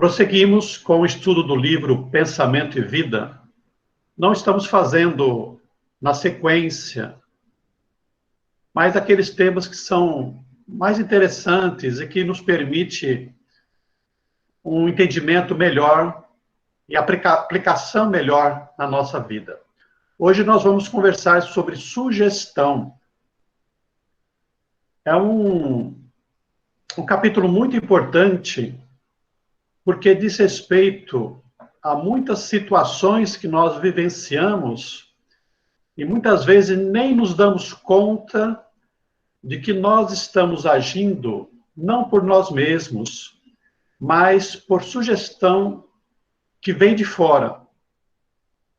Prosseguimos com o estudo do livro Pensamento e Vida. Não estamos fazendo na sequência, mas aqueles temas que são mais interessantes e que nos permite um entendimento melhor e aplicação melhor na nossa vida. Hoje nós vamos conversar sobre sugestão. É um capítulo muito importante, porque diz respeito a muitas situações que nós vivenciamos e muitas vezes nem nos damos conta de que nós estamos agindo não por nós mesmos, mas por sugestão que vem de fora.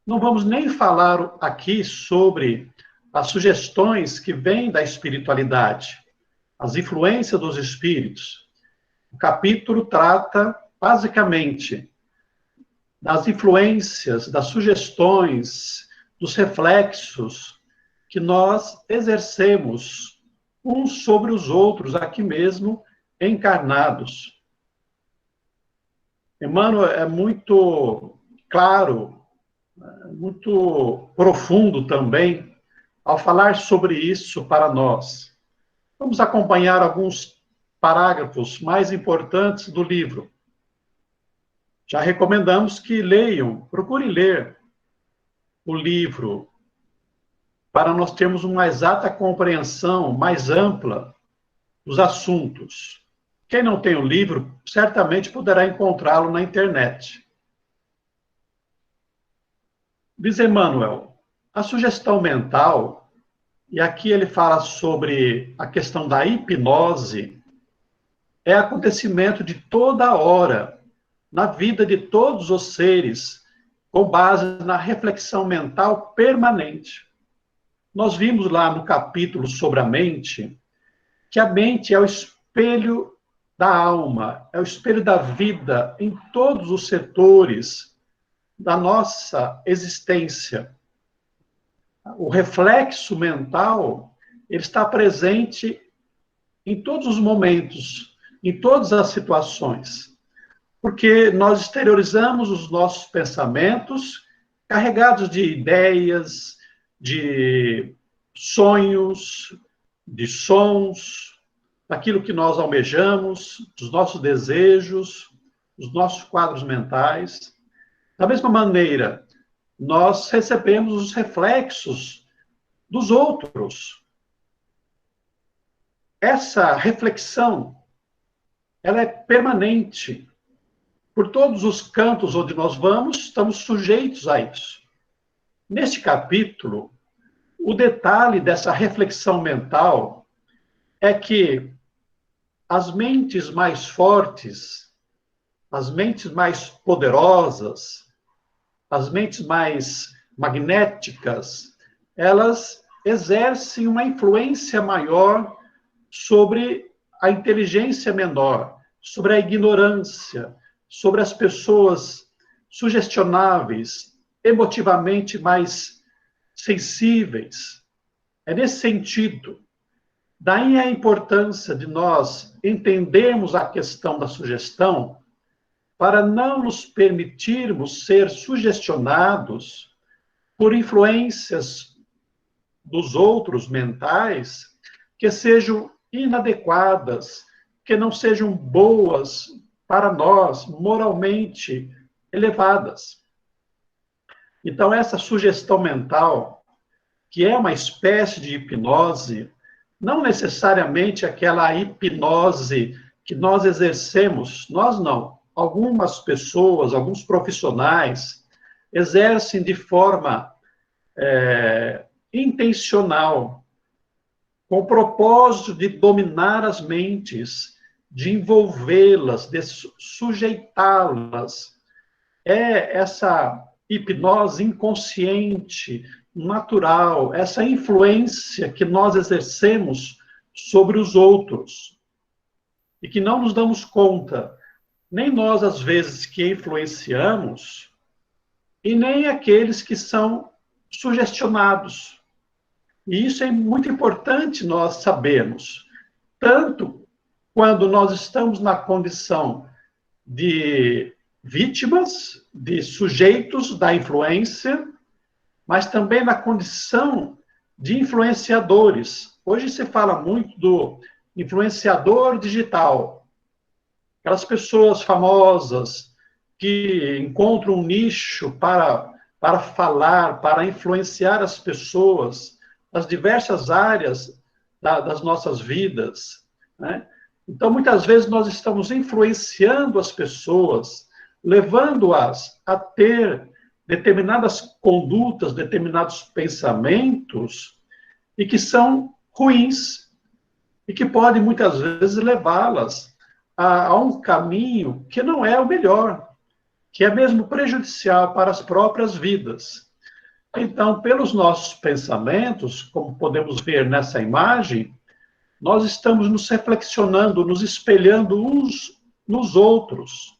Não vamos nem falar aqui sobre as sugestões que vêm da espiritualidade, as influências dos espíritos. O capítulo trata, basicamente, das influências, das sugestões, dos reflexos que nós exercemos uns sobre os outros, aqui mesmo, encarnados. Emmanuel é muito claro, muito profundo também, ao falar sobre isso para nós. Vamos acompanhar alguns parágrafos mais importantes do livro. Já recomendamos que leiam, procurem ler o livro, para nós termos uma exata compreensão mais ampla dos assuntos. Quem não tem o livro, certamente poderá encontrá-lo na internet. Diz Emmanuel, a sugestão mental, e aqui ele fala sobre a questão da hipnose, é acontecimento de toda hora, na vida de todos os seres, com base na reflexão mental permanente. Nós vimos lá no capítulo sobre a mente, que a mente é o espelho da alma, é o espelho da vida em todos os setores da nossa existência. O reflexo mental, ele está presente em todos os momentos, em todas as situações, porque nós exteriorizamos os nossos pensamentos carregados de ideias, de sonhos, de sons, daquilo que nós almejamos, dos nossos desejos, dos nossos quadros mentais. Da mesma maneira, nós recebemos os reflexos dos outros. Essa reflexão, ela é permanente. Por todos os cantos onde nós vamos, estamos sujeitos a isso. Neste capítulo, o detalhe dessa reflexão mental é que as mentes mais fortes, as mentes mais poderosas, as mentes mais magnéticas, elas exercem uma influência maior sobre a inteligência menor, sobre a ignorância, sobre as pessoas sugestionáveis, emotivamente mais sensíveis. É nesse sentido. Daí a importância de nós entendermos a questão da sugestão para não nos permitirmos ser sugestionados por influências dos outros mentais que sejam inadequadas, que não sejam boas para nós, moralmente elevadas. Então, essa sugestão mental, que é uma espécie de hipnose, não necessariamente aquela hipnose que nós exercemos, nós não. Algumas pessoas, alguns profissionais, exercem de forma intencional, com o propósito de dominar as mentes, de envolvê-las, de sujeitá-las. É essa hipnose inconsciente, natural, essa influência que nós exercemos sobre os outros e que não nos damos conta, nem nós, às vezes, que influenciamos, e nem aqueles que são sugestionados. E isso é muito importante nós sabermos, tanto quando nós estamos na condição de vítimas, de sujeitos da influência, mas também na condição de influenciadores. Hoje se fala muito do influenciador digital, aquelas pessoas famosas que encontram um nicho para falar, para influenciar as pessoas nas diversas áreas das nossas vidas, né? Então, muitas vezes, nós estamos influenciando as pessoas, levando-as a ter determinadas condutas, determinados pensamentos, e que são ruins, e que podem, muitas vezes, levá-las a um caminho que não é o melhor, que é mesmo prejudicial para as próprias vidas. Então, pelos nossos pensamentos, como podemos ver nessa imagem, nós estamos nos reflexionando, nos espelhando uns nos outros.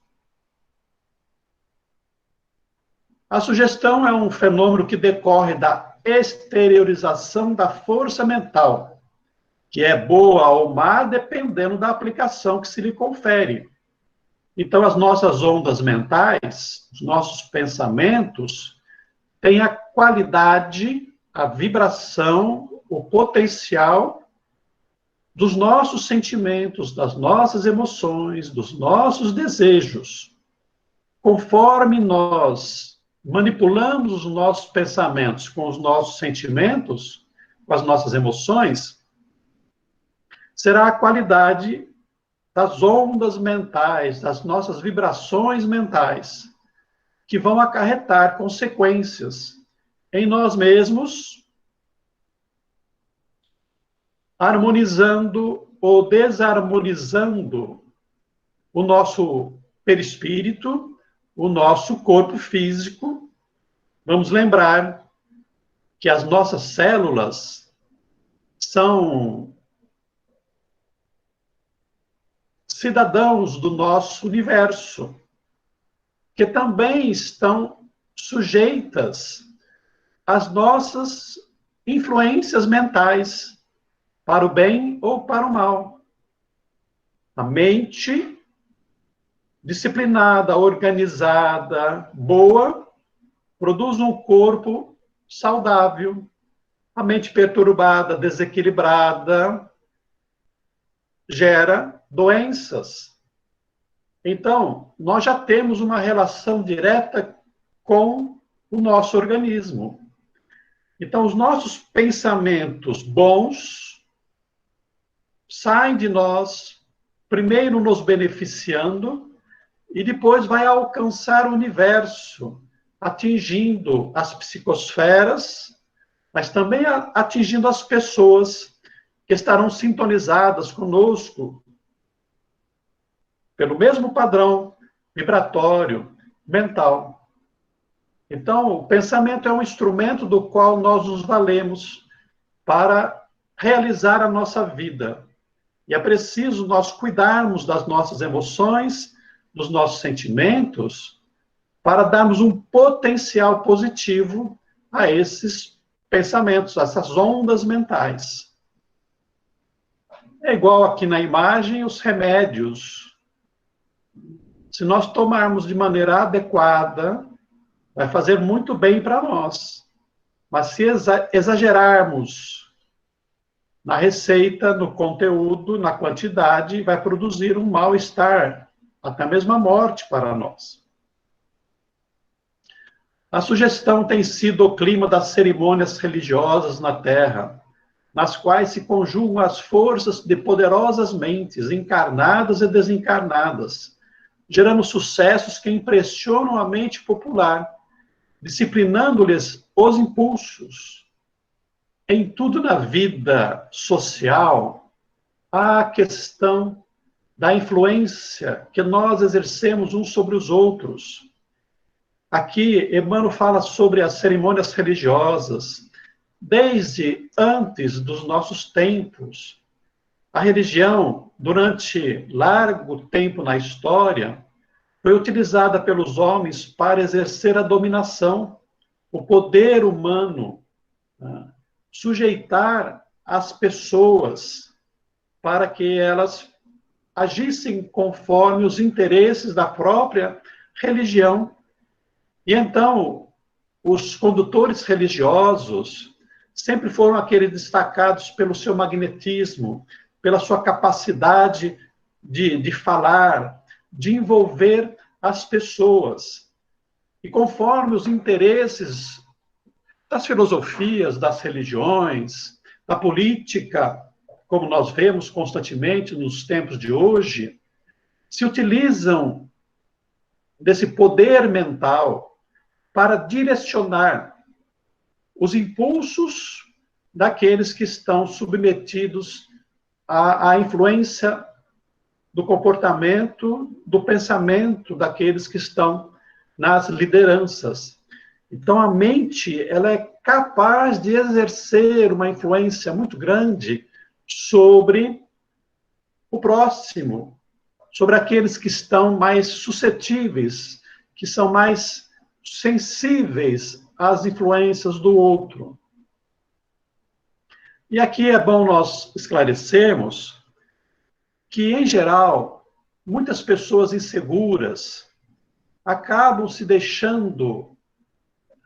A sugestão é um fenômeno que decorre da exteriorização da força mental, que é boa ou má dependendo da aplicação que se lhe confere. Então, as nossas ondas mentais, os nossos pensamentos, têm a qualidade, a vibração, o potencial dos nossos sentimentos, das nossas emoções, dos nossos desejos. Conforme nós manipulamos os nossos pensamentos com os nossos sentimentos, com as nossas emoções, será a qualidade das ondas mentais, das nossas vibrações mentais, que vão acarretar consequências em nós mesmos, harmonizando ou desarmonizando o nosso perispírito, o nosso corpo físico. Vamos lembrar que as nossas células são cidadãos do nosso universo, que também estão sujeitas às nossas influências mentais, para o bem ou para o mal. A mente disciplinada, organizada, boa, produz um corpo saudável. A mente perturbada, desequilibrada, gera doenças. Então, nós já temos uma relação direta com o nosso organismo. Então, os nossos pensamentos bons saem de nós, primeiro nos beneficiando, e depois vai alcançar o universo, atingindo as psicosferas, mas também atingindo as pessoas que estarão sintonizadas conosco pelo mesmo padrão vibratório, mental. Então, o pensamento é um instrumento do qual nós nos valemos para realizar a nossa vida. E é preciso nós cuidarmos das nossas emoções, dos nossos sentimentos, para darmos um potencial positivo a esses pensamentos, a essas ondas mentais. É igual aqui na imagem os remédios. Se nós tomarmos de maneira adequada, vai fazer muito bem para nós. Mas se exagerarmos na receita, no conteúdo, na quantidade, vai produzir um mal-estar, até mesmo a morte para nós. A sugestão tem sido o clima das cerimônias religiosas na Terra, nas quais se conjugam as forças de poderosas mentes, encarnadas e desencarnadas, gerando sucessos que impressionam a mente popular, disciplinando-lhes os impulsos. Em tudo na vida social, há a questão da influência que nós exercemos uns sobre os outros. Aqui, Emmanuel fala sobre as cerimônias religiosas. Desde antes dos nossos tempos, a religião, durante largo tempo na história, foi utilizada pelos homens para exercer a dominação, o poder humano, né? Sujeitar as pessoas para que elas agissem conforme os interesses da própria religião. E então, os condutores religiosos sempre foram aqueles destacados pelo seu magnetismo, pela sua capacidade de falar, de envolver as pessoas. E conforme os interesses das filosofias, das religiões, da política, como nós vemos constantemente nos tempos de hoje, se utilizam desse poder mental para direcionar os impulsos daqueles que estão submetidos à influência do comportamento, do pensamento daqueles que estão nas lideranças. Então, a mente, ela é capaz de exercer uma influência muito grande sobre o próximo, sobre aqueles que estão mais suscetíveis, que são mais sensíveis às influências do outro. E aqui é bom nós esclarecermos que, em geral, muitas pessoas inseguras acabam se deixando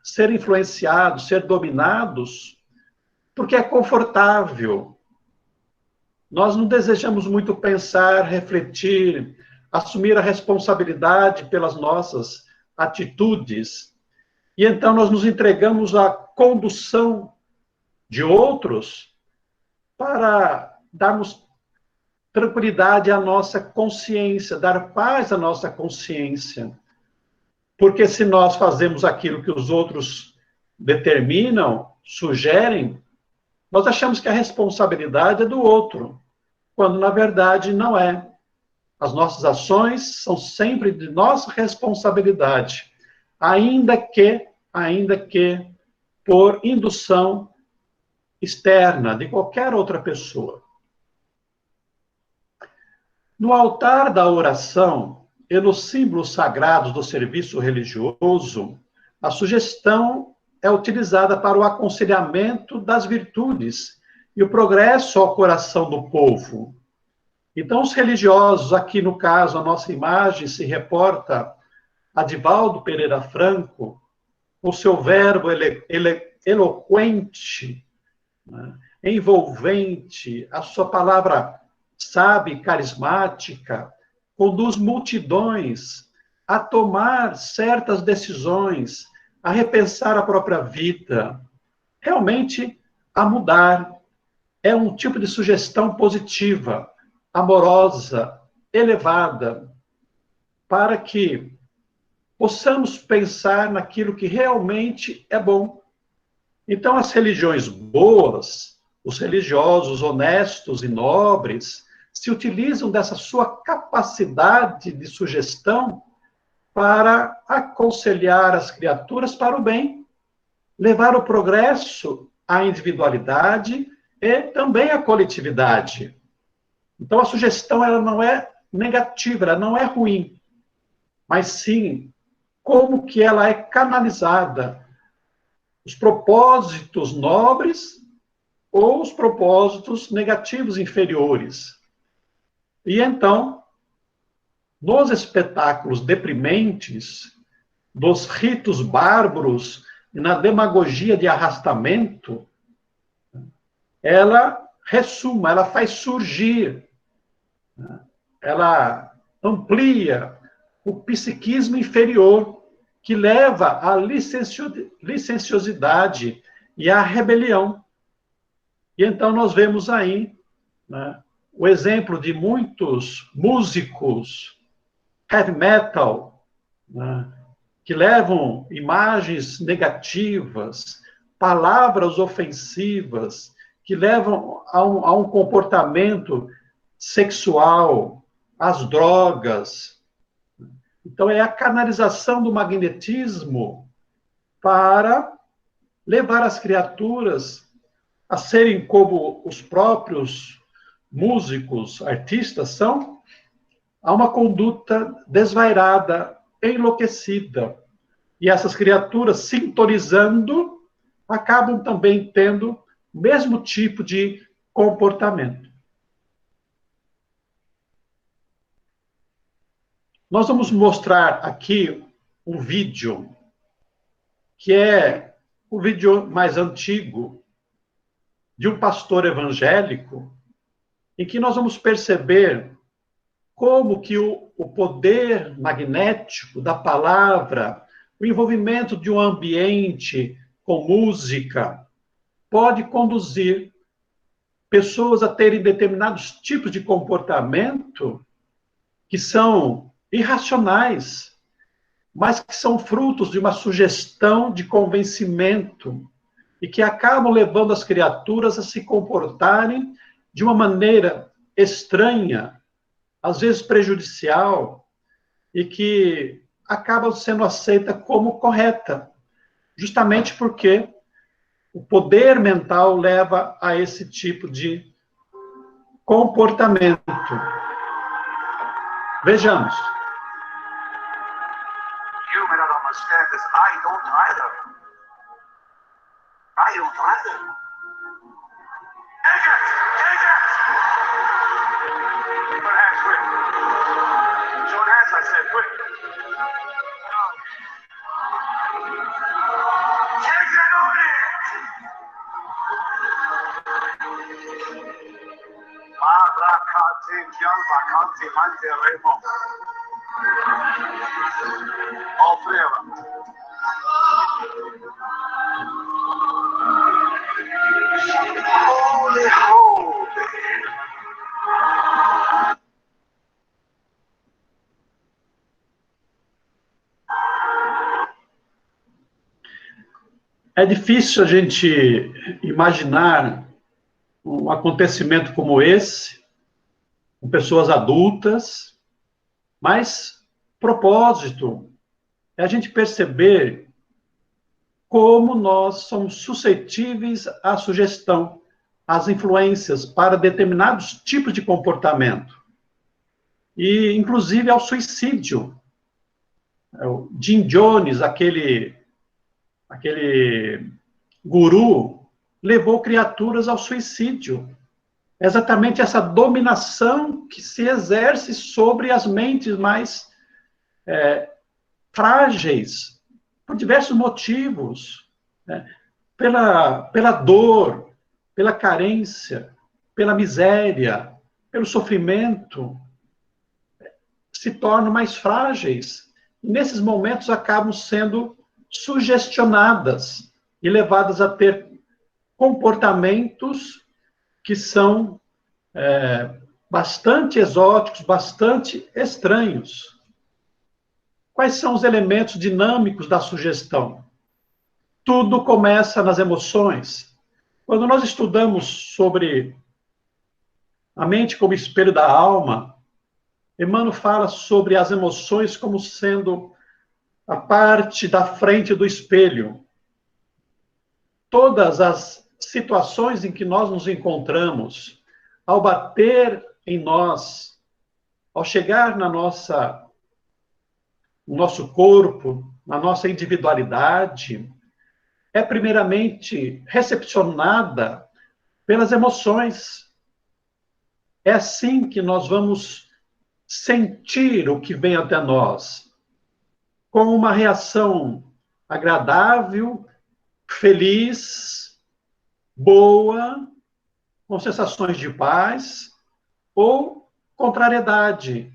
ser influenciados, ser dominados, porque é confortável. Nós não desejamos muito pensar, refletir, assumir a responsabilidade pelas nossas atitudes. E então nós nos entregamos à condução de outros para darmos tranquilidade à nossa consciência, dar paz à nossa consciência. Porque se nós fazemos aquilo que os outros determinam, sugerem, nós achamos que a responsabilidade é do outro, quando na verdade não é. As nossas ações são sempre de nossa responsabilidade, ainda que por indução externa de qualquer outra pessoa. No altar da oração e nos símbolos sagrados do serviço religioso, a sugestão é utilizada para o aconselhamento das virtudes e o progresso ao coração do povo. Então, os religiosos, aqui no caso, a nossa imagem se reporta a Divaldo Pereira Franco, o seu verbo eloquente, né, envolvente, a sua palavra sábia, carismática, conduz multidões a tomar certas decisões, a repensar a própria vida, realmente a mudar. É um tipo de sugestão positiva, amorosa, elevada, para que possamos pensar naquilo que realmente é bom. Então, as religiões boas, os religiosos honestos e nobres, se utilizam dessa sua capacidade de sugestão para aconselhar as criaturas para o bem, levar o progresso à individualidade e também à coletividade. Então, a sugestão ela não é negativa, ela não é ruim, mas sim como que ela é canalizada, os propósitos nobres ou os propósitos negativos inferiores. E então, nos espetáculos deprimentes, dos ritos bárbaros e na demagogia de arrastamento, ela ressuma, ela faz surgir, ela amplia o psiquismo inferior, que leva à licenciosidade e à rebelião. E então nós vemos aí, né, o exemplo de muitos músicos heavy metal, né, que levam imagens negativas, palavras ofensivas, que levam a um comportamento sexual, às drogas. Então, é a canalização do magnetismo para levar as criaturas a serem como os próprios músicos, artistas são, a uma conduta desvairada, enlouquecida. E essas criaturas, sintonizando, acabam também tendo o mesmo tipo de comportamento. Nós vamos mostrar aqui um vídeo, que é o vídeo mais antigo, de um pastor evangélico, em que nós vamos perceber como que o poder magnético da palavra, o envolvimento de um ambiente com música, pode conduzir pessoas a terem determinados tipos de comportamento que são irracionais, mas que são frutos de uma sugestão de convencimento e que acabam levando as criaturas a se comportarem de uma maneira estranha, às vezes prejudicial, e que acaba sendo aceita como correta, justamente porque o poder mental leva a esse tipo de comportamento. Vejamos. You may not understand this. I don't either. I don't either. Take it! Take it! Put hands quick. Show hands, I said, quick. Take it on it! Marakate Jalma Kante Mante Remo. All three of them. Holy, holy. É difícil a gente imaginar um acontecimento como esse, com pessoas adultas, mas propósito é a gente perceber como nós somos suscetíveis à sugestão, às influências para determinados tipos de comportamento. E, inclusive, ao suicídio. O Jim Jones, aquele guru, levou criaturas ao suicídio. É exatamente essa dominação que se exerce sobre as mentes mais frágeis, por diversos motivos, né? Pela dor, pela carência, pela miséria, pelo sofrimento, se tornam mais frágeis. E nesses momentos acabam sendo sugestionadas e levadas a ter comportamentos que são bastante exóticos, bastante estranhos. Quais são os elementos dinâmicos da sugestão? Tudo começa nas emoções. Quando nós estudamos sobre a mente como espelho da alma, Emmanuel fala sobre as emoções como sendo a parte da frente do espelho. Todas as situações em que nós nos encontramos, ao bater em nós, ao chegar no nosso corpo, na nossa individualidade, é primeiramente recepcionada pelas emoções. É assim que nós vamos sentir o que vem até nós, com uma reação agradável, feliz, boa, com sensações de paz, ou contrariedade,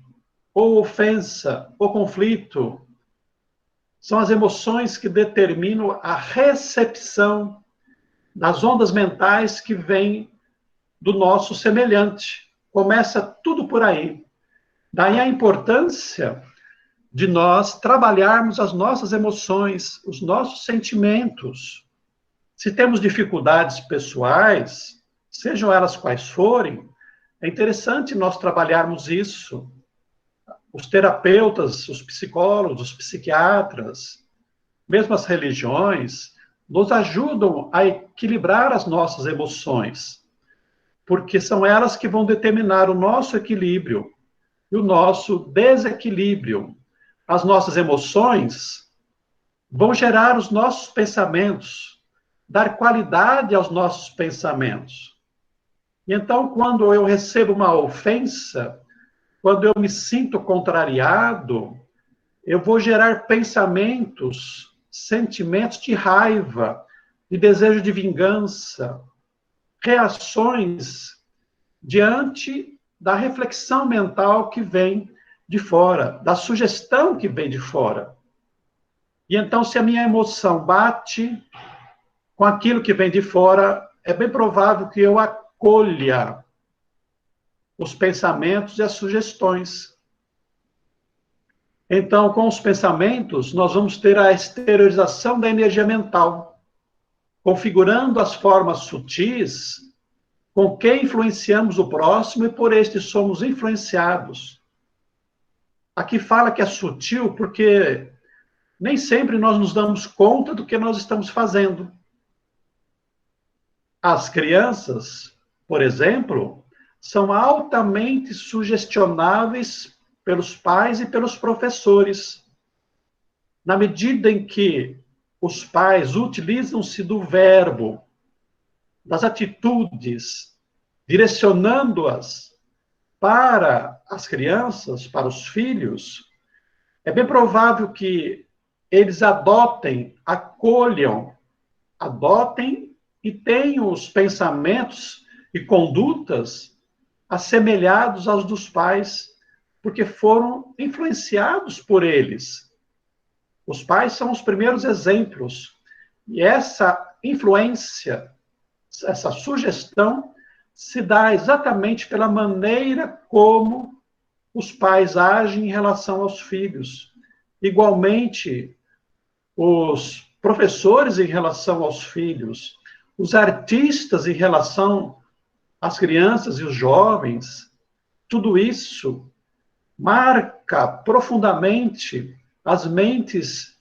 ou ofensa, ou conflito. São as emoções que determinam a recepção das ondas mentais que vêm do nosso semelhante. Começa tudo por aí. Daí a importância de nós trabalharmos as nossas emoções, os nossos sentimentos. Se temos dificuldades pessoais, sejam elas quais forem, é interessante nós trabalharmos isso. Os terapeutas, os psicólogos, os psiquiatras, mesmo as religiões, nos ajudam a equilibrar as nossas emoções, porque são elas que vão determinar o nosso equilíbrio e o nosso desequilíbrio. As nossas emoções vão gerar os nossos pensamentos, dar qualidade aos nossos pensamentos. E então, quando eu recebo uma ofensa, quando eu me sinto contrariado, eu vou gerar pensamentos, sentimentos de raiva, de desejo de vingança, reações diante da reflexão mental que vem de fora, da sugestão que vem de fora. E então, se a minha emoção bate com aquilo que vem de fora, é bem provável que eu acolha os pensamentos e as sugestões. Então, com os pensamentos, nós vamos ter a exteriorização da energia mental, configurando as formas sutis com que influenciamos o próximo e por este somos influenciados. Aqui fala que é sutil porque nem sempre nós nos damos conta do que nós estamos fazendo. As crianças, por exemplo, são altamente sugestionáveis pelos pais e pelos professores. Na medida em que os pais utilizam-se do verbo, das atitudes, direcionando-as para as crianças, para os filhos, é bem provável que eles adotem e tenham os pensamentos e condutas assemelhados aos dos pais, porque foram influenciados por eles. Os pais são os primeiros exemplos. E essa influência, essa sugestão, se dá exatamente pela maneira como os pais agem em relação aos filhos. Igualmente, os professores em relação aos filhos, os artistas em relação às crianças e os jovens, tudo isso marca profundamente as mentes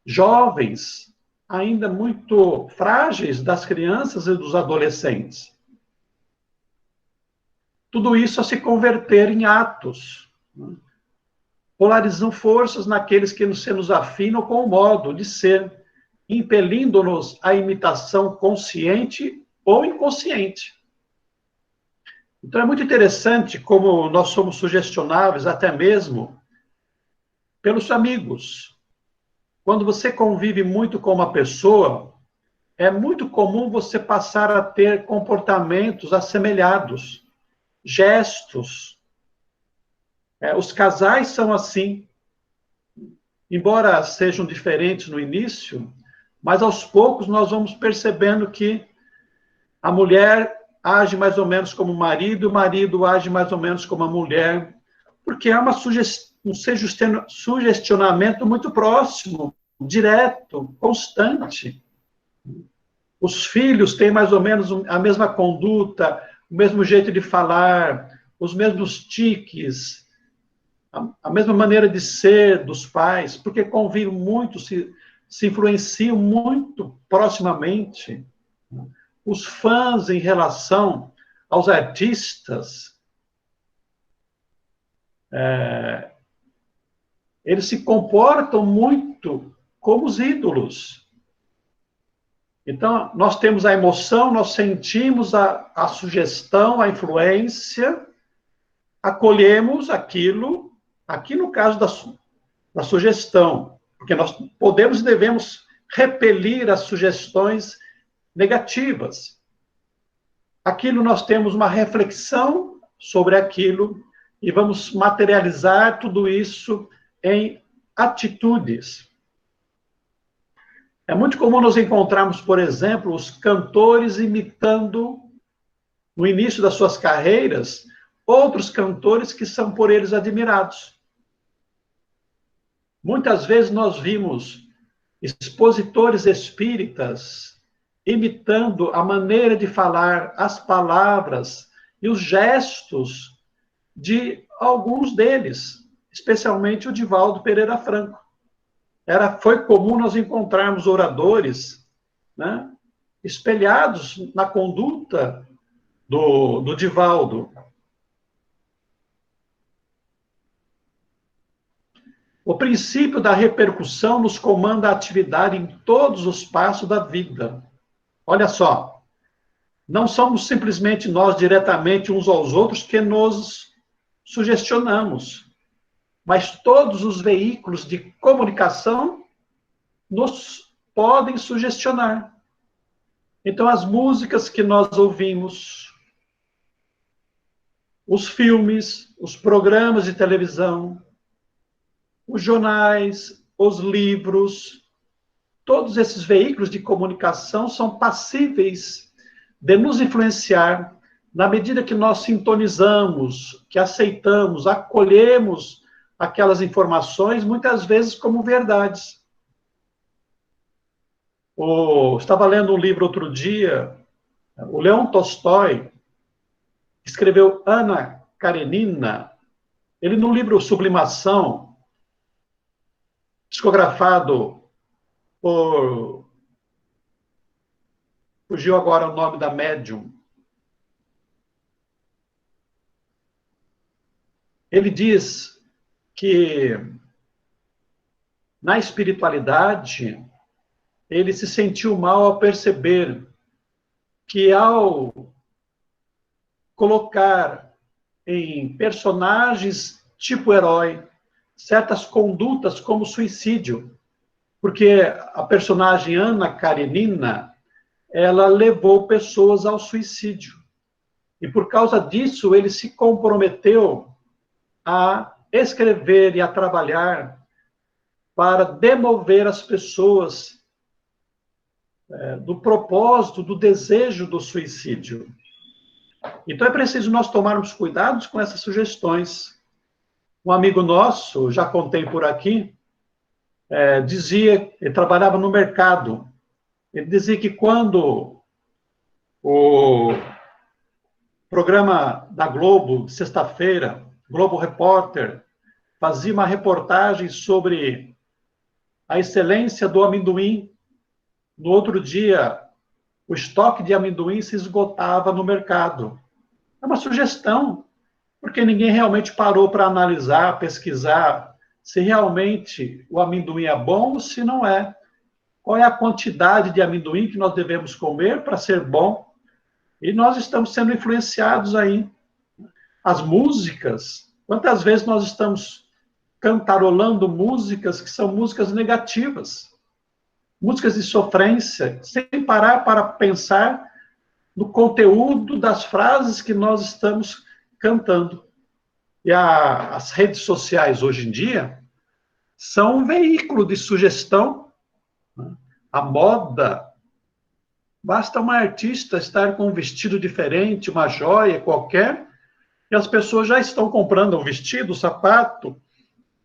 jovens, ainda muito frágeis, das crianças e dos adolescentes. Tudo isso a se converter em atos, polarizam forças naqueles que se nos afinam com o modo de ser, impelindo-nos à imitação consciente ou inconsciente. Então é muito interessante como nós somos sugestionáveis até mesmo pelos amigos. Quando você convive muito com uma pessoa, é muito comum você passar a ter comportamentos assemelhados, gestos. Os casais são assim. Embora sejam diferentes no início, mas aos poucos nós vamos percebendo que a mulher age mais ou menos como o marido age mais ou menos como a mulher, porque há um sugestionamento muito próximo, direto, constante. Os filhos têm mais ou menos a mesma conduta, o mesmo jeito de falar, os mesmos tiques, a mesma maneira de ser dos pais, porque convivem muito, se influenciam muito proximamente. Os fãs em relação aos artistas, eles se comportam muito como os ídolos. Então, nós temos a emoção, nós sentimos a sugestão, a influência, acolhemos aquilo, aqui no caso da sugestão, porque nós podemos e devemos repelir as sugestões negativas. Aquilo nós temos uma reflexão sobre aquilo e vamos materializar tudo isso em atitudes. É muito comum nós encontrarmos, por exemplo, os cantores imitando, no início das suas carreiras, outros cantores que são por eles admirados. Muitas vezes nós vimos expositores espíritas imitando a maneira de falar, as palavras e os gestos de alguns deles, especialmente o Divaldo Pereira Franco. Foi comum nós encontrarmos oradores, né, espelhados na conduta do Divaldo. O princípio da repercussão nos comanda a atividade em todos os passos da vida. Olha só, não somos simplesmente nós diretamente uns aos outros que nos sugestionamos, mas todos os veículos de comunicação nos podem sugestionar. Então, as músicas que nós ouvimos, os filmes, os programas de televisão, os jornais, os livros, todos esses veículos de comunicação são passíveis de nos influenciar na medida que nós sintonizamos, que aceitamos, acolhemos aquelas informações, muitas vezes como verdades. Estava lendo um livro outro dia, o Leon Tolstói escreveu Ana Karenina. Ele, no livro Sublimação, psicografado por... Fugiu agora o nome da médium. Ele diz que na espiritualidade ele se sentiu mal ao perceber que ao colocar em personagens tipo herói certas condutas como suicídio, porque a personagem Ana Karenina, ela levou pessoas ao suicídio. E por causa disso, ele se comprometeu a escrever e a trabalhar para demover as pessoas do propósito, do desejo do suicídio. Então é preciso nós tomarmos cuidados com essas sugestões. Um amigo nosso, já contei por aqui, dizia, ele trabalhava no mercado, ele dizia que quando o programa da Globo, sexta-feira, Globo Repórter, fazia uma reportagem sobre a excelência do amendoim, no outro dia, o estoque de amendoim se esgotava no mercado. É uma sugestão, porque ninguém realmente parou para analisar, pesquisar se realmente o amendoim é bom ou se não é. Qual é a quantidade de amendoim que nós devemos comer para ser bom? E nós estamos sendo influenciados aí. As músicas, quantas vezes nós estamos cantarolando músicas que são músicas negativas, músicas de sofrência, sem parar para pensar no conteúdo das frases que nós estamos cantando. E as redes sociais, hoje em dia, são um veículo de sugestão. A moda, basta uma artista estar com um vestido diferente, uma joia qualquer, e as pessoas já estão comprando o vestido, o sapato,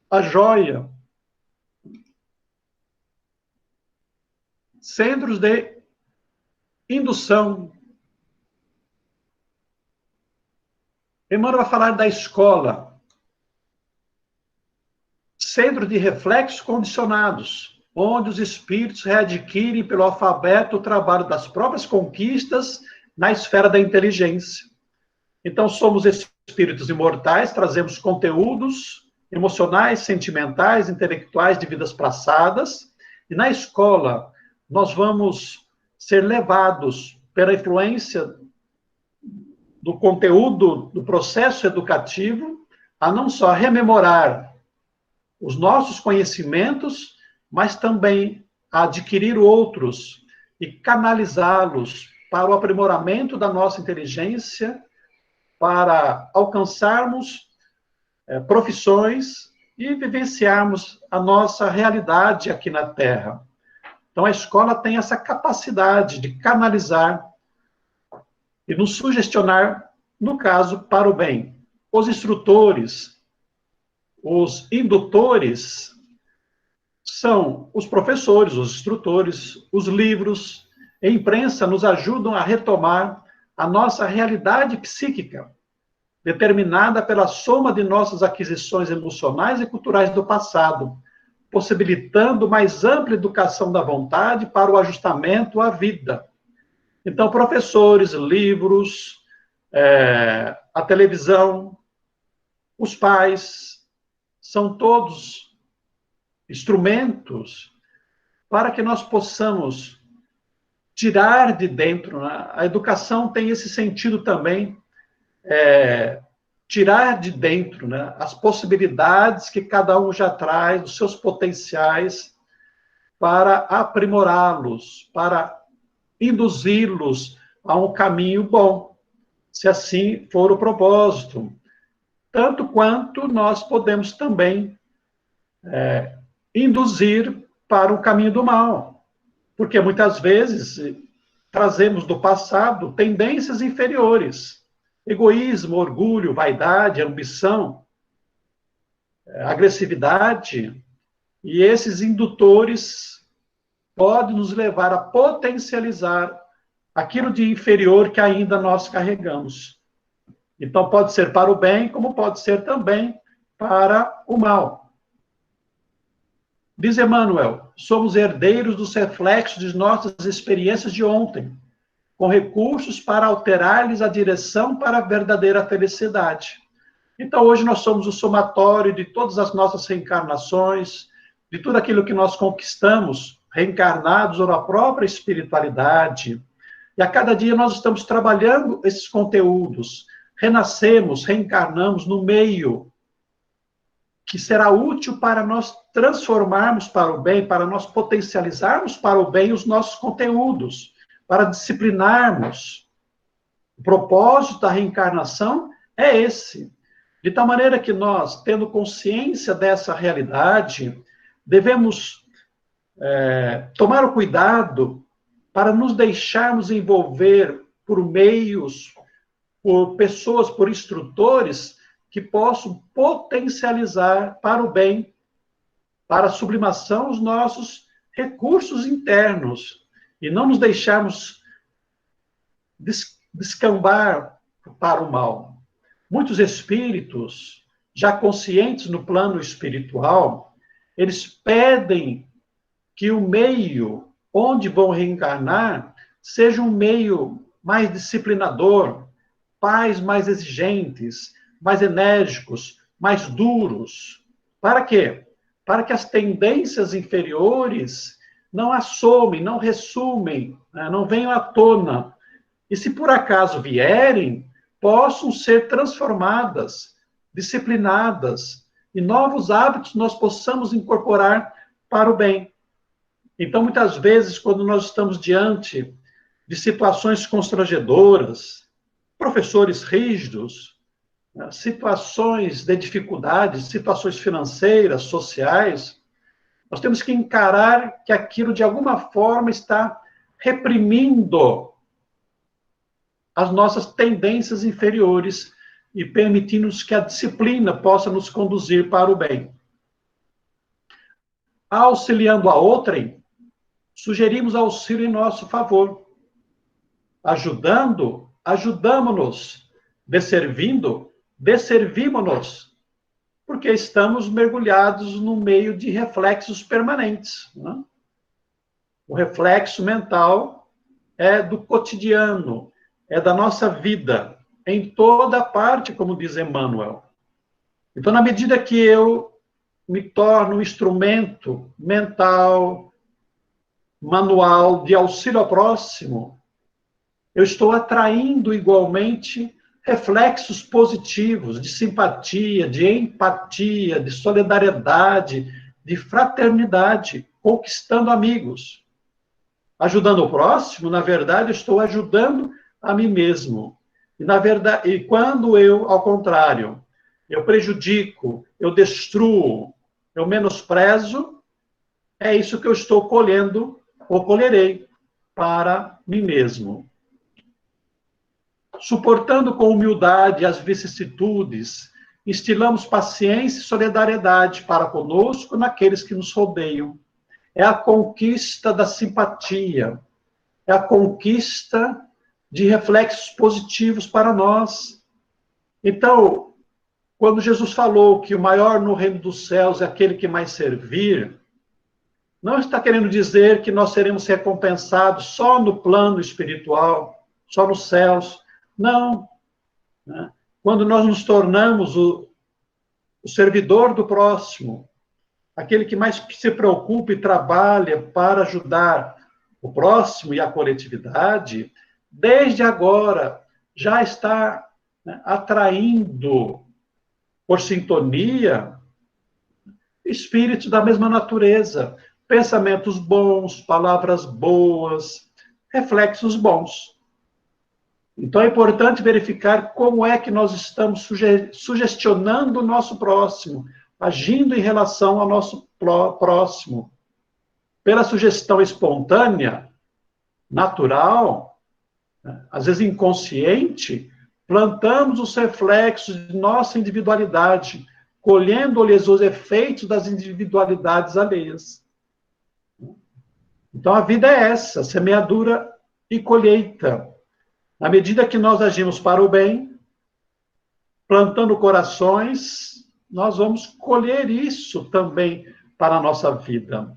a joia. Centros de indução. Emmanuel vai falar da escola. Centro de reflexos condicionados, onde os espíritos readquirem pelo alfabeto o trabalho das próprias conquistas na esfera da inteligência. Então, somos espíritos imortais, trazemos conteúdos emocionais, sentimentais, intelectuais de vidas passadas, e na escola nós vamos ser levados pela influência do conteúdo do processo educativo a não só rememorar os nossos conhecimentos, mas também a adquirir outros e canalizá-los para o aprimoramento da nossa inteligência, para alcançarmos profissões e vivenciarmos a nossa realidade aqui na Terra. Então, a escola tem essa capacidade de canalizar e nos sugestionar, no caso, para o bem. Os instrutores, os indutores, são os professores, os instrutores, os livros, a imprensa nos ajudam a retomar a nossa realidade psíquica, determinada pela soma de nossas aquisições emocionais e culturais do passado, possibilitando mais ampla educação da vontade para o ajustamento à vida. Então, professores, livros, a televisão, os pais, são todos instrumentos para que nós possamos tirar de dentro, né? A educação tem esse sentido também, tirar de dentro, né, as possibilidades que cada um já traz, os seus potenciais, para aprimorá-los, para induzi-los a um caminho bom, se assim for o propósito. Tanto quanto nós podemos também induzir para o caminho do mal. Porque muitas vezes trazemos do passado tendências inferiores. Egoísmo, orgulho, vaidade, ambição, agressividade. E esses indutores podem nos levar a potencializar aquilo de inferior que ainda nós carregamos. Então, pode ser para o bem, como pode ser também para o mal. Diz Emmanuel, somos herdeiros dos reflexos de nossas experiências de ontem, com recursos para alterar-lhes a direção para a verdadeira felicidade. Então, hoje nós somos o somatório de todas as nossas reencarnações, de tudo aquilo que nós conquistamos, reencarnados ou na própria espiritualidade. E a cada dia nós estamos trabalhando esses conteúdos, renascemos, reencarnamos no meio que será útil para nós transformarmos para o bem, para nós potencializarmos para o bem os nossos conteúdos, para disciplinarmos. O propósito da reencarnação é esse. De tal maneira que nós, tendo consciência dessa realidade, devemos tomar o cuidado para nos deixarmos envolver por meios, por pessoas, por instrutores que possam potencializar para o bem, para a sublimação os nossos recursos internos e não nos deixarmos descambar para o mal. Muitos espíritos, já conscientes no plano espiritual, eles pedem que o meio onde vão reencarnar seja um meio mais disciplinador, pais mais exigentes, mais enérgicos, mais duros. Para quê? Para que as tendências inferiores não assomem, não ressumem, né, não venham à tona. E se por acaso vierem, possam ser transformadas, disciplinadas, e novos hábitos nós possamos incorporar para o bem. Então, muitas vezes, quando nós estamos diante de situações constrangedoras, professores rígidos, situações de dificuldades, situações financeiras, sociais, nós temos que encarar que aquilo, de alguma forma, está reprimindo as nossas tendências inferiores e permitindo-nos que a disciplina possa nos conduzir para o bem. Auxiliando a outrem, sugerimos auxílio em nosso favor. Ajudando, ajudamo-nos. Desservindo, desservimo-nos. Porque estamos mergulhados no meio de reflexos permanentes. Né? O reflexo mental é do cotidiano, é da nossa vida, em toda parte, como diz Emmanuel. Então, na medida que eu me torno um instrumento mental, manual, de auxílio ao próximo, eu estou atraindo igualmente reflexos positivos de simpatia, de empatia, de solidariedade, de fraternidade, conquistando amigos. Ajudando o próximo, na verdade, eu estou ajudando a mim mesmo. E, na verdade, e quando eu, ao contrário, eu prejudico, eu destruo, eu menosprezo, é isso que eu estou colhendo, ou colherei, para mim mesmo. Suportando com humildade as vicissitudes, instilamos paciência e solidariedade para conosco naqueles que nos rodeiam. É a conquista da simpatia, é a conquista de reflexos positivos para nós. Então, quando Jesus falou que o maior no reino dos céus é aquele que mais servir, não está querendo dizer que nós seremos recompensados só no plano espiritual, só nos céus. Não. Né? Quando nós nos tornamos o servidor do próximo, aquele que mais se preocupa e trabalha para ajudar o próximo e a coletividade, desde agora já está, né, atraindo por sintonia, espíritos da mesma natureza, pensamentos bons, palavras boas, reflexos bons. Então é importante verificar como é que nós estamos sugestionando o nosso próximo, agindo em relação ao nosso próximo. Pela sugestão espontânea, natural, às vezes inconsciente, plantamos os reflexos de nossa individualidade, colhendo-lhes os efeitos das individualidades alheias. Então, a vida é essa, semeadura e colheita. Na medida que nós agimos para o bem, plantando corações, nós vamos colher isso também para a nossa vida.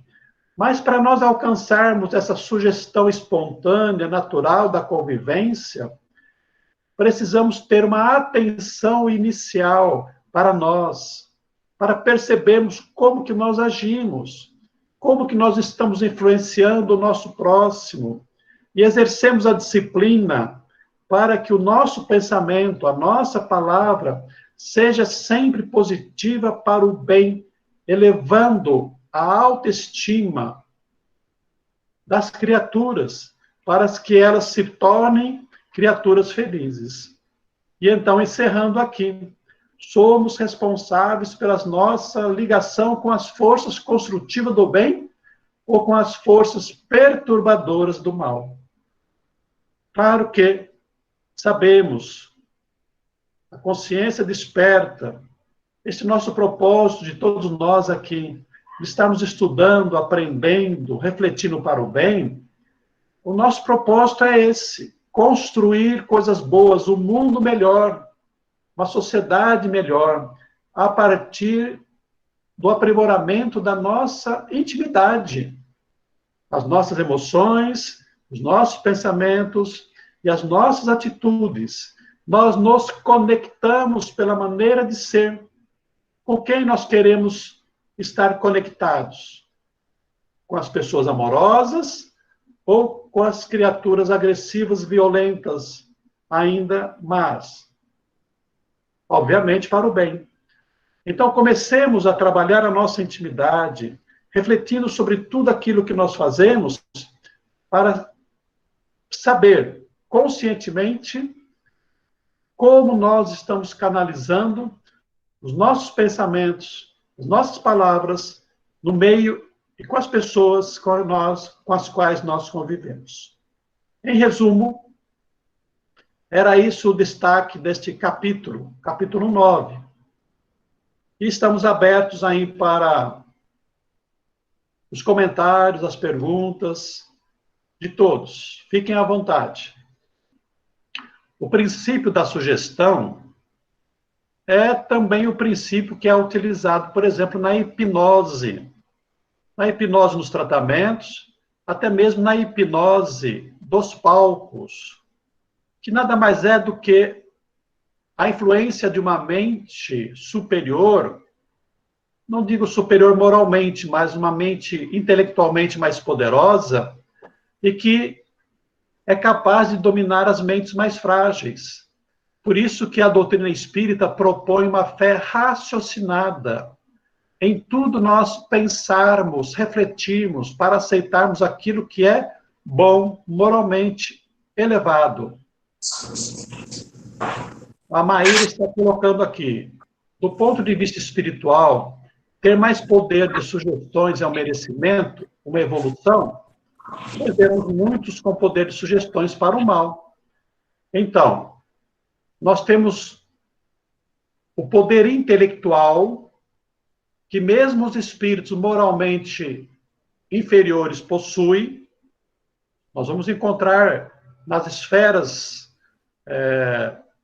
Mas para nós alcançarmos essa sugestão espontânea, natural da convivência, precisamos ter uma atenção inicial para nós, para percebermos como que nós agimos, como que nós estamos influenciando o nosso próximo, e exercemos a disciplina para que o nosso pensamento, a nossa palavra, seja sempre positiva para o bem, elevando a autoestima das criaturas, para que elas se tornem criaturas felizes. E então, encerrando aqui, somos responsáveis pela nossa ligação com as forças construtivas do bem ou com as forças perturbadoras do mal. Claro que sabemos, a consciência desperta, este nosso propósito de todos nós aqui, de estarmos estudando, aprendendo, refletindo para o bem, o nosso propósito é esse, construir coisas boas, um mundo melhor, uma sociedade melhor, a partir do aprimoramento da nossa intimidade, as nossas emoções, os nossos pensamentos e as nossas atitudes. Nós nos conectamos pela maneira de ser, com quem nós queremos estar conectados, com as pessoas amorosas ou com as criaturas agressivas, violentas, ainda mais. Obviamente para o bem. Então comecemos a trabalhar a nossa intimidade, refletindo sobre tudo aquilo que nós fazemos, para saber conscientemente como nós estamos canalizando os nossos pensamentos, as nossas palavras, no meio e com as pessoas com as quais nós convivemos. Em resumo, era isso o destaque deste capítulo 9. E estamos abertos aí para os comentários, as perguntas de todos. Fiquem à vontade. O princípio da sugestão é também o princípio que é utilizado, por exemplo, na hipnose. Na hipnose nos tratamentos, até mesmo na hipnose dos palcos, que nada mais é do que a influência de uma mente superior, não digo superior moralmente, mas uma mente intelectualmente mais poderosa, e que é capaz de dominar as mentes mais frágeis. Por isso que a doutrina espírita propõe uma fé raciocinada. Em tudo nós pensarmos, refletirmos, para aceitarmos aquilo que é bom, moralmente elevado. A Maíra está colocando aqui, do ponto de vista espiritual, ter mais poder de sugestões é um merecimento, uma evolução, perdemos muitos com poder de sugestões para o mal. Então, nós temos o poder intelectual, que mesmo os espíritos moralmente inferiores possuem. Nós vamos encontrar nas esferas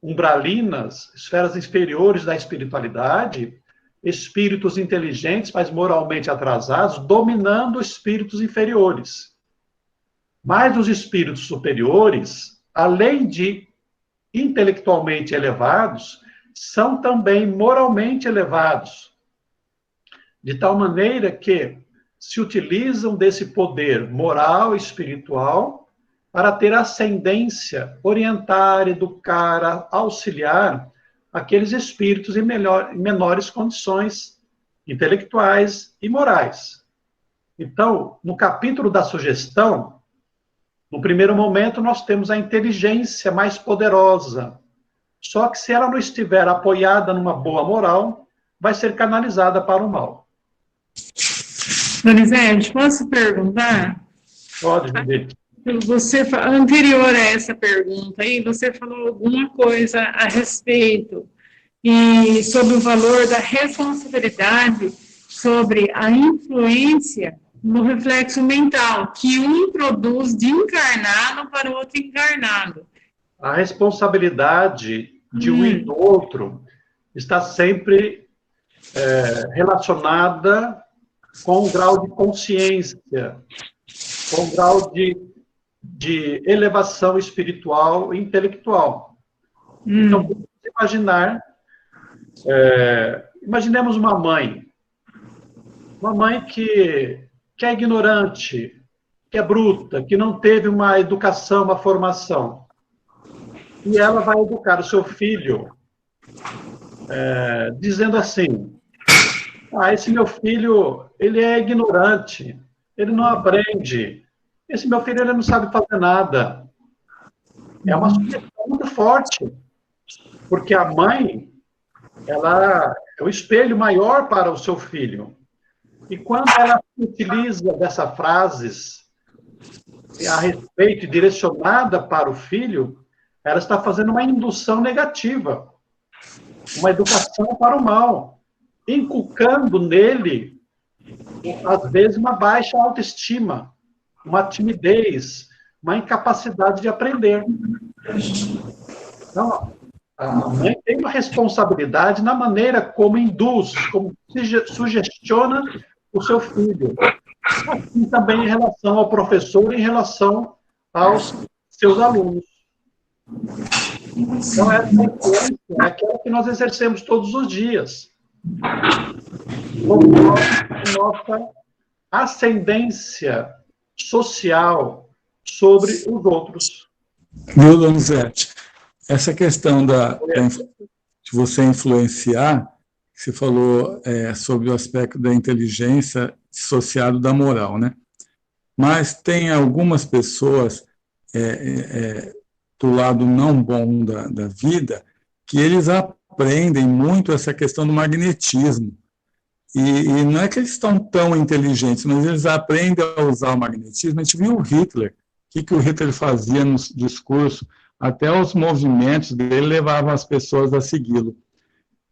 umbralinas, esferas inferiores da espiritualidade, espíritos inteligentes, mas moralmente atrasados, dominando espíritos inferiores. Mas os espíritos superiores, além de intelectualmente elevados, são também moralmente elevados, de tal maneira que se utilizam desse poder moral e espiritual para ter ascendência, orientar, educar, auxiliar aqueles espíritos em menores condições intelectuais e morais. Então, no capítulo da sugestão, no primeiro momento, nós temos a inteligência mais poderosa. Só que se ela não estiver apoiada numa boa moral, vai ser canalizada para o mal. Donizete, posso perguntar? Pode, Judite. Anterior a essa pergunta aí, você falou alguma coisa a respeito e sobre o valor da responsabilidade sobre a influência no reflexo mental que um produz de encarnado para o outro encarnado. A responsabilidade de um e do outro está sempre relacionada com o grau de consciência, com o grau de elevação espiritual e intelectual. Então, vamos imaginemos uma mãe que é ignorante, que é bruta, que não teve uma educação, uma formação. E ela vai educar o seu filho dizendo assim: esse meu filho, ele é ignorante, ele não aprende, esse meu filho, ele não sabe fazer nada. É uma sugestão muito forte, porque a mãe, ela é o espelho maior para o seu filho. E quando ela utiliza dessas frases a respeito, direcionada para o filho, ela está fazendo uma indução negativa, uma educação para o mal, inculcando nele, às vezes, uma baixa autoestima, uma timidez, uma incapacidade de aprender. Então, a mãe tem uma responsabilidade na maneira como induz, como sugestiona o seu filho. Assim também em relação ao professor, em relação aos seus alunos. Então, essa influência é aquela que nós exercemos todos os dias. Nossa ascendência social sobre os outros. Viu, Donizete? Essa questão de você influenciar, você falou sobre o aspecto da inteligência dissociado da moral, né? Mas tem algumas pessoas do lado não bom da vida que eles aprendem muito essa questão do magnetismo. E não é que eles estão tão inteligentes, mas eles aprendem a usar o magnetismo. A gente viu o Hitler, o que o Hitler fazia no discurso, até os movimentos dele levavam as pessoas a segui-lo.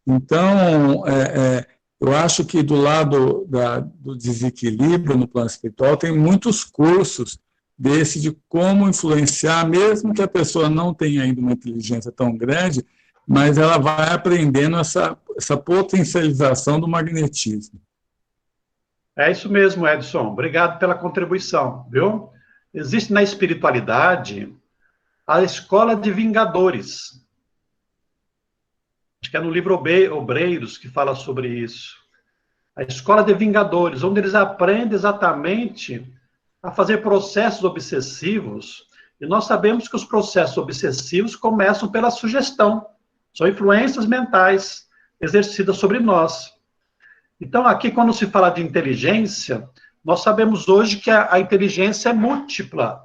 Então, eu acho que do lado do desequilíbrio no plano espiritual tem muitos cursos de como influenciar, mesmo que a pessoa não tenha ainda uma inteligência tão grande, mas ela vai aprendendo essa potencialização do magnetismo. É isso mesmo, Edson. Obrigado pela contribuição, viu? Existe na espiritualidade a escola de vingadores. Acho que é no livro Obreiros que fala sobre isso. A escola de vingadores, onde eles aprendem exatamente a fazer processos obsessivos. E nós sabemos que os processos obsessivos começam pela sugestão. São influências mentais exercidas sobre nós. Então, aqui, quando se fala de inteligência, nós sabemos hoje que a inteligência é múltipla.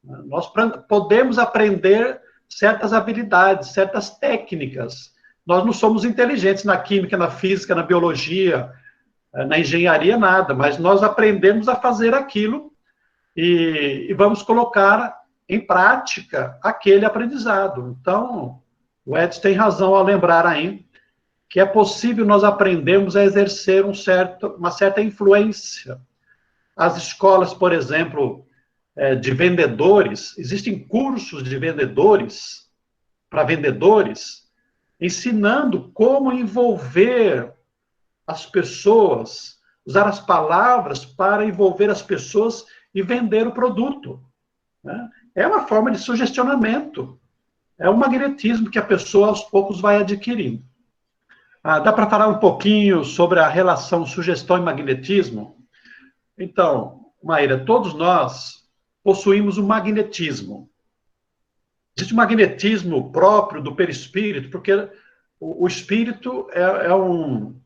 Nós podemos aprender certas habilidades, certas técnicas. Nós não somos inteligentes na química, na física, na biologia, na engenharia, nada, mas nós aprendemos a fazer aquilo e vamos colocar em prática aquele aprendizado. Então, o Edson tem razão ao lembrar aí que é possível nós aprendermos a exercer uma certa influência. As escolas, por exemplo, de vendedores, existem cursos de vendedores, para vendedores, ensinando como envolver as pessoas, usar as palavras para envolver as pessoas e vender o produto. Né? É uma forma de sugestionamento. É um magnetismo que a pessoa, aos poucos, vai adquirindo. Dá para falar um pouquinho sobre a relação sugestão e magnetismo? Então, Maíra, todos nós possuímos um magnetismo. existe um magnetismo próprio do perispírito, porque o espírito é um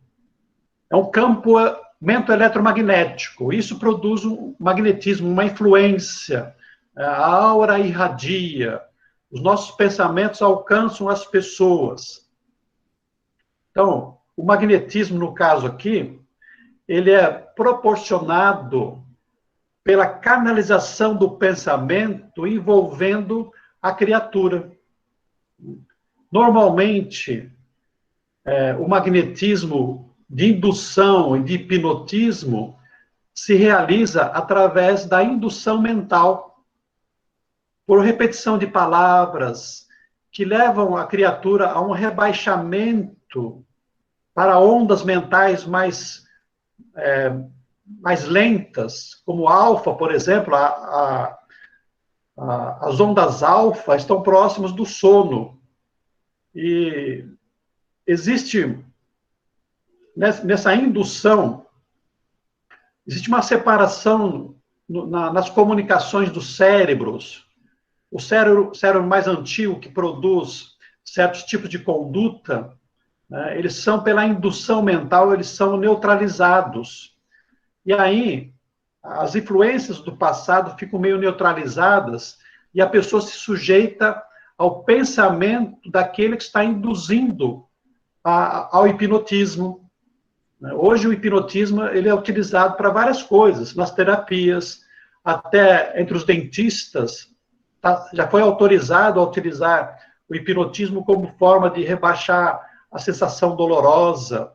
campamento eletromagnético. Isso produz um magnetismo, uma influência. A aura irradia. Os nossos pensamentos alcançam as pessoas. Então, o magnetismo, no caso aqui, ele é proporcionado pela canalização do pensamento envolvendo a criatura. Normalmente, o magnetismo de indução e de hipnotismo se realiza através da indução mental, por repetição de palavras que levam a criatura a um rebaixamento para ondas mentais mais lentas, como alfa, por exemplo. As ondas alfa estão próximas do sono. E existe, nessa indução, existe uma separação nas comunicações dos cérebros. O cérebro mais antigo, que produz certos tipos de conduta, né, eles são, pela indução mental, eles são neutralizados. E aí, as influências do passado ficam meio neutralizadas e a pessoa se sujeita ao pensamento daquele que está induzindo ao hipnotismo. Hoje o hipnotismo ele é utilizado para várias coisas, nas terapias, até entre os dentistas, já foi autorizado a utilizar o hipnotismo como forma de rebaixar a sensação dolorosa.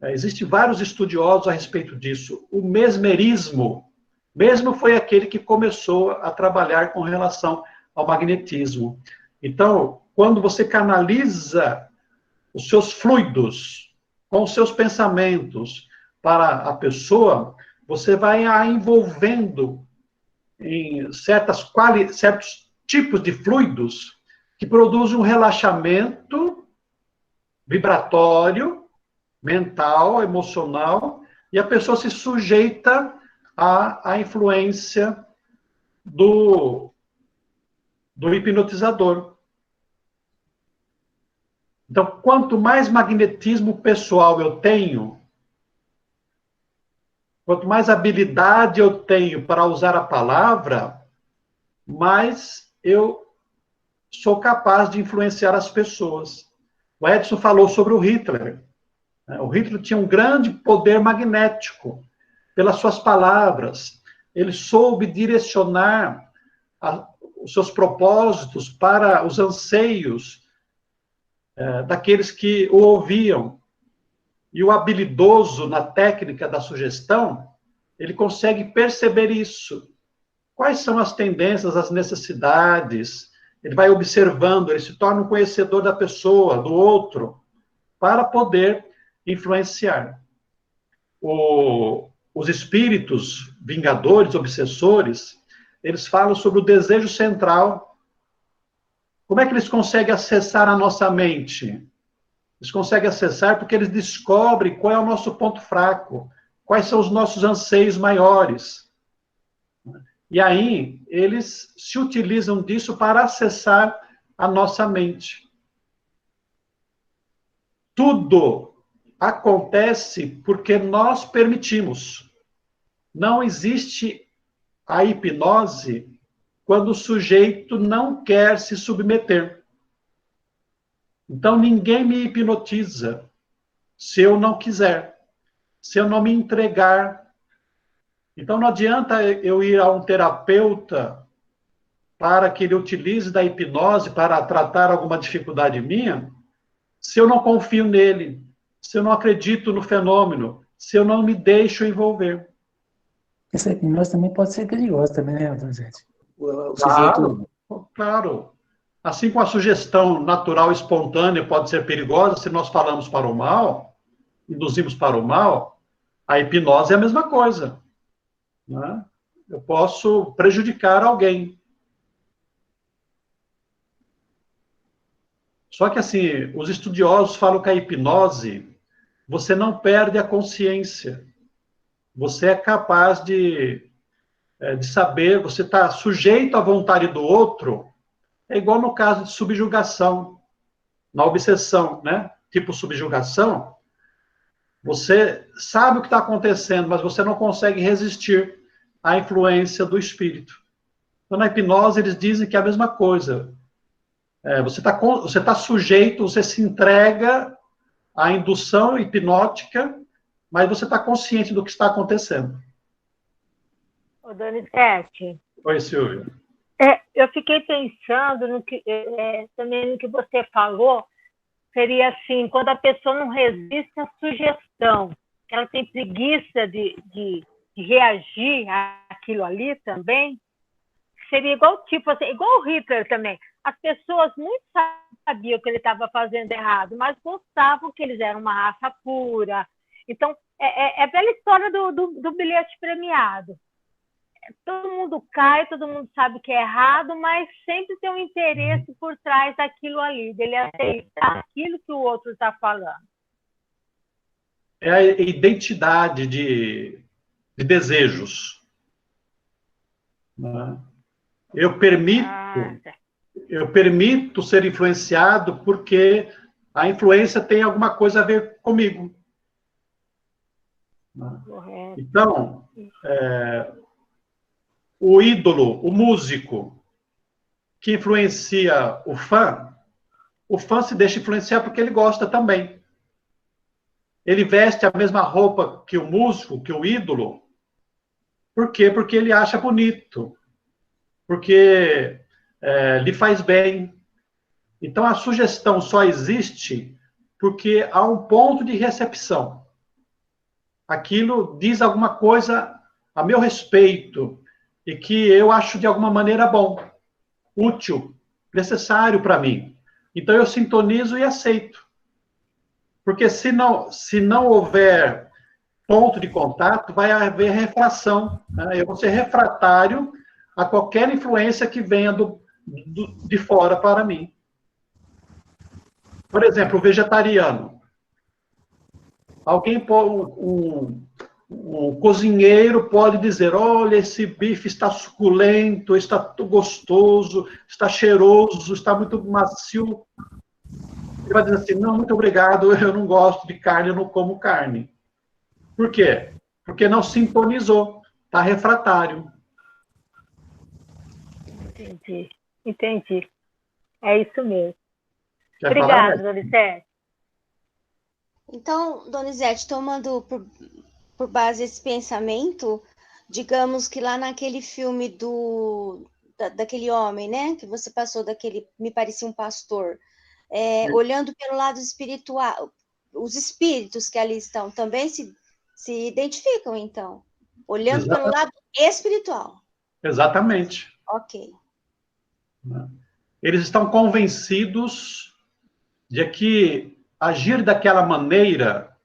Existem vários estudiosos a respeito disso. O mesmerismo foi aquele que começou a trabalhar com relação ao magnetismo. Então, quando você canaliza os seus fluidos com os seus pensamentos para a pessoa, você vai a envolvendo em certos tipos de fluidos que produzem um relaxamento vibratório, mental, emocional, e a pessoa se sujeita à influência do hipnotizador. Então, quanto mais magnetismo pessoal eu tenho, quanto mais habilidade eu tenho para usar a palavra, mais eu sou capaz de influenciar as pessoas. O Edson falou sobre o Hitler. O Hitler tinha um grande poder magnético pelas suas palavras. Ele soube direcionar os seus propósitos para os anseios daqueles que o ouviam. E o habilidoso na técnica da sugestão, ele consegue perceber isso. Quais são as tendências, as necessidades? Ele vai observando, ele se torna um conhecedor da pessoa, do outro, para poder influenciar. Os espíritos vingadores, obsessores, eles falam sobre o desejo central. Como é que eles conseguem acessar a nossa mente? Eles conseguem acessar porque eles descobrem qual é o nosso ponto fraco, quais são os nossos anseios maiores. E aí, eles se utilizam disso para acessar a nossa mente. Tudo acontece porque nós permitimos. Não existe a hipnose quando o sujeito não quer se submeter. Então, ninguém me hipnotiza se eu não quiser, se eu não me entregar. Então, não adianta eu ir a um terapeuta para que ele utilize da hipnose para tratar alguma dificuldade minha, se eu não confio nele, se eu não acredito no fenômeno, se eu não me deixo envolver. Essa hipnose também pode ser perigosa também, né, Donizete? Claro. Assim como a sugestão natural espontânea pode ser perigosa se nós falamos para o mal, induzimos para o mal, a hipnose é a mesma coisa. Né? Eu posso prejudicar alguém. Só que, assim, os estudiosos falam que a hipnose, você não perde a consciência. Você é capaz de saber, você está sujeito à vontade do outro, É igual no caso de subjugação, na obsessão, né? Tipo subjugação, você sabe o que está acontecendo, mas você não consegue resistir à influência do espírito. Então, na hipnose, eles dizem que é a mesma coisa. Você tá sujeito, você se entrega à indução hipnótica, mas você está consciente do que está acontecendo. Ô, Donizete, Oi, Silvia. eu fiquei pensando também no que você falou, seria assim, quando a pessoa não resiste à sugestão, ela tem preguiça de reagir àquilo ali também, seria igual tipo assim, igual o Hitler também. As pessoas muito sabiam que ele estava fazendo errado, mas gostavam que eles eram uma raça pura. Então, é a velha história do bilhete premiado. Todo mundo cai, todo mundo sabe que é errado, mas sempre tem um interesse por trás daquilo ali, dele aceitar aquilo que o outro está falando. É a identidade de desejos. Né? Eu permito ser influenciado porque a influência tem alguma coisa a ver comigo. Né? Então, o ídolo, o músico que influencia o fã se deixa influenciar porque ele gosta também. Ele veste a mesma roupa que o músico, que o ídolo. Por quê? Porque ele acha bonito. Porque lhe faz bem. Então, a sugestão só existe porque há um ponto de recepção. Aquilo diz alguma coisa a meu respeito e que eu acho de alguma maneira bom, útil, necessário para mim. Então, eu sintonizo e aceito. Porque se não houver ponto de contato, vai haver refração. Né? Eu vou ser refratário a qualquer influência que venha de fora para mim. Por exemplo, o vegetariano. Alguém, um cozinheiro pode dizer, olha, esse bife está suculento, está gostoso, está cheiroso, está muito macio. Ele vai dizer assim, não, muito obrigado, eu não gosto de carne, eu não como carne. Por quê? Porque não sintonizou, está refratário. Entendi. É isso mesmo. Quer Obrigada, falar? Donizete. Então, Donizete, tomando por base esse pensamento, digamos que lá naquele filme daquele homem, né, que você passou, me parecia um pastor, olhando pelo lado espiritual, os espíritos que ali estão também se identificam, então, olhando pelo lado espiritual. Exatamente. Ok. Eles estão convencidos de que agir daquela maneira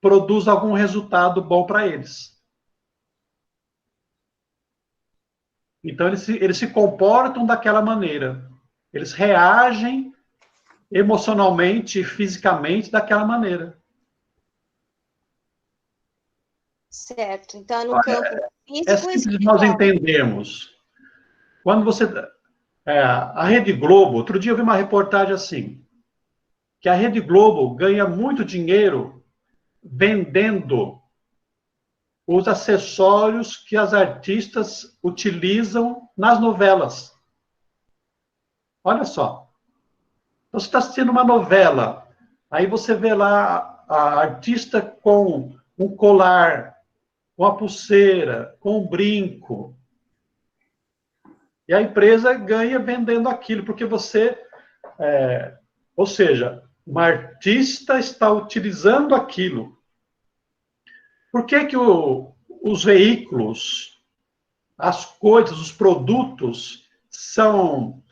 produz algum resultado bom para eles. Então, eles se comportam daquela maneira. Eles reagem emocionalmente e fisicamente daquela maneira. Certo. Então, no campo físico é simples nós entendermos. Quando você... a Rede Globo, outro dia eu vi uma reportagem assim, que a Rede Globo ganha muito dinheiro vendendo os acessórios que as artistas utilizam nas novelas. Olha só. Então, você está assistindo uma novela, aí você vê lá a artista com um colar, com a pulseira, com um brinco. E a empresa ganha vendendo aquilo, porque você... ou seja, uma artista está utilizando aquilo. Por que os veículos, as coisas, os produtos são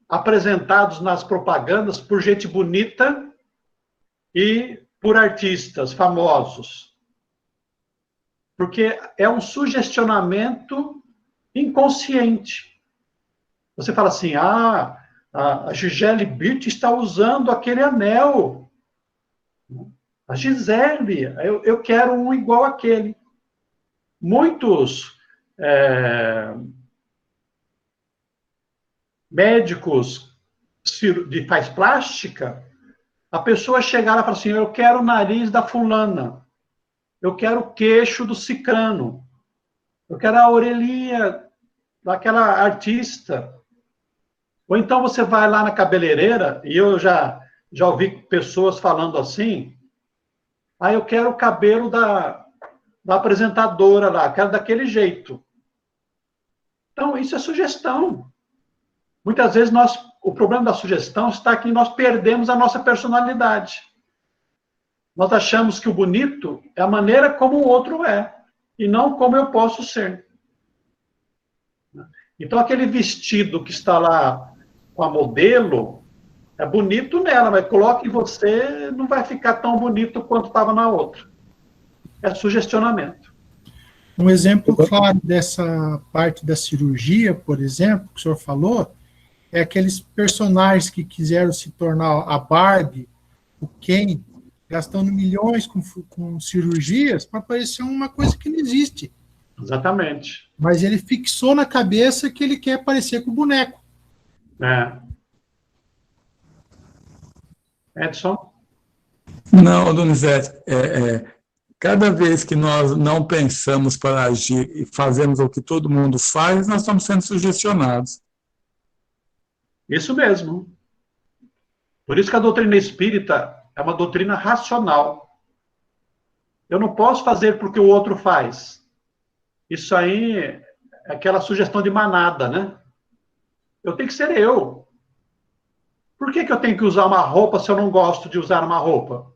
apresentados nas propagandas por gente bonita e por artistas famosos? Porque é um sugestionamento inconsciente. Você fala assim, a Gisele Bündchen está usando aquele anel. A Gisele, eu quero um igual àquele. Muitos médicos faz plástica, a pessoa chegar e falar assim, eu quero o nariz da fulana, eu quero o queixo do cicrano, eu quero a orelhinha daquela artista. Ou então você vai lá na cabeleireira, e eu já ouvi pessoas falando assim, eu quero o cabelo da apresentadora lá, quero daquele jeito. Então, isso é sugestão. Muitas vezes o problema da sugestão está que nós perdemos a nossa personalidade. Nós achamos que o bonito é a maneira como o outro é, e não como eu posso ser. Então, aquele vestido que está lá com a modelo, é bonito nela, mas coloque em você, não vai ficar tão bonito quanto estava na outra. É sugestionamento. Um exemplo claro dessa parte da cirurgia, por exemplo, que o senhor falou, é aqueles personagens que quiseram se tornar a Barbie, o Ken, gastando milhões com cirurgias para parecer uma coisa que não existe. Exatamente. Mas ele fixou na cabeça que ele quer parecer com o boneco. Edson? Não, Donizete, cada vez que nós não pensamos para agir e fazemos o que todo mundo faz, nós estamos sendo sugestionados. Isso mesmo. Por isso que a doutrina espírita é uma doutrina racional. Eu não posso fazer porque o outro faz. Isso aí é aquela sugestão de manada, né? Eu tenho que ser eu. Por que eu tenho que usar uma roupa se eu não gosto de usar uma roupa?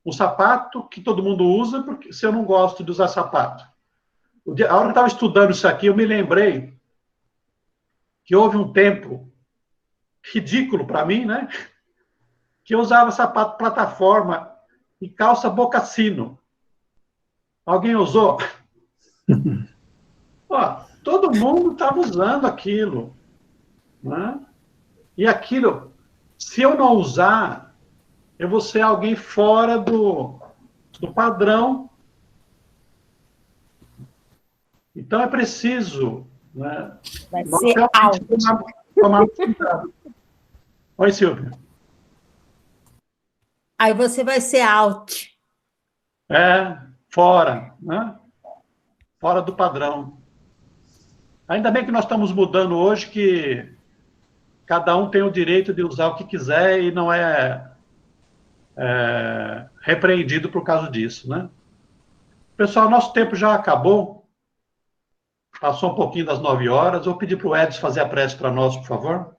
Um sapato que todo mundo usa, porque se eu não gosto de usar sapato. A hora que eu estava estudando isso aqui, eu me lembrei que houve um tempo ridículo para mim, né? Que eu usava sapato plataforma e calça bocassino. Alguém usou? Todo mundo estava usando aquilo. Né? E aquilo, se eu não usar, eu vou ser alguém fora do padrão. Então é preciso, né? Vai ser alto. Tomar cuidado. Oi, Silvia. Aí você vai ser out. Fora, né? Fora do padrão. Ainda bem que nós estamos mudando hoje, que cada um tem o direito de usar o que quiser e não é repreendido por causa disso, né? Pessoal, nosso tempo já acabou. Passou um pouquinho das 9 horas. Vou pedir para o Edson fazer a prece para nós, por favor.